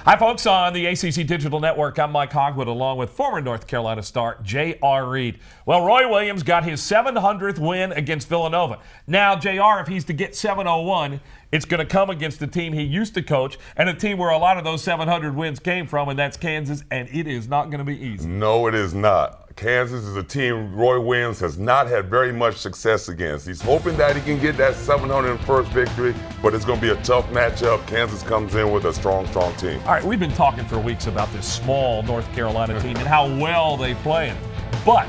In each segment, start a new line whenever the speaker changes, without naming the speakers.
Hi, folks, on the ACC Digital Network. I'm Mike Hogewood, along with former North Carolina star JR Reid. Well, Roy Williams got his 700th win against Villanova. Now, JR, if he's to get 701, it's going to come against the team he used to coach and a team where a lot of those 700 wins came from, and that's Kansas, and it is not going to be easy.
No, it is not. Kansas is a team Roy Williams has not had very much success against. He's hoping that he can get that 701st victory, but it's going to be a tough matchup. Kansas comes in with a strong team.
All right, we've been talking for weeks about this small North Carolina team and how well they play. But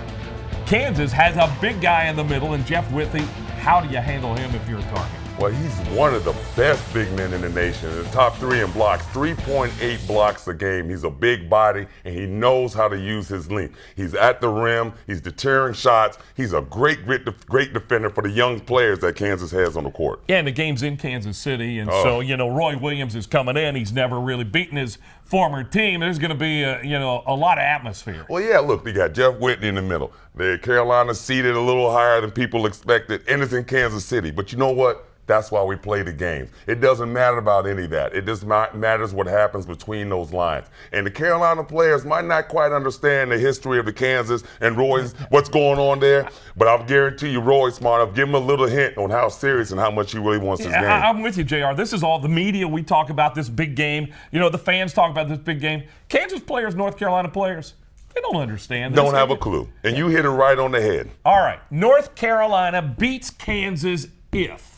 Kansas has a big guy in the middle, and Jeff Withey. How do you handle him if you're a target?
Well, he's one of the best big men in the nation. In the top 3 in blocks, 3.8 blocks a game. He's a big body, and he knows how to use his length. He's at the rim. He's deterring shots. He's a great defender for the young players that Kansas has on the court.
Yeah, and the game's in Kansas City, and so, Roy Williams is coming in. He's never really beaten his former team. There's going to be, a lot of atmosphere.
Well, yeah, look, they got Jeff Whitney in the middle. The Carolina seated a little higher than people expected, and it's in Kansas City. But you know what? That's why we play the games. It doesn't matter about any of that. It just matters what happens between those lines. And the Carolina players might not quite understand the history of the Kansas and Roy's, what's going on there, but I'll guarantee you Roy's smart enough. Give him a little hint on how serious and how much he really wants his game.
I'm with you, JR. This is all the media. We talk about this big game. The fans talk about this big game. Kansas players, North Carolina players, they don't understand this.
Don't have a clue. And you hit it right on the head.
All right. North Carolina beats Kansas if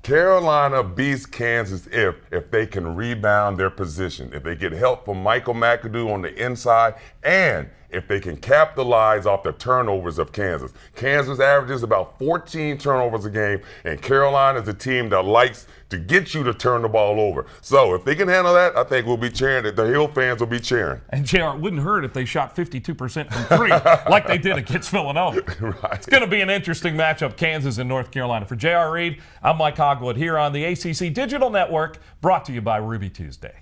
Carolina beats Kansas if they can rebound their position, if they get help from Michael McAdoo on the inside, and if they can capitalize off the turnovers of Kansas. Kansas averages about 14 turnovers a game, and Carolina is a team that likes to get you to turn the ball over. So if they can handle that, I think we'll be cheering. The Hill fans will be cheering.
And JR, it wouldn't hurt if they shot 52% from three like they did against Villanova.
Right.
It's going to be an interesting matchup, Kansas and North Carolina. For JR Reid, I'm Mike Hogewood here on the ACC Digital Network, brought to you by Ruby Tuesday.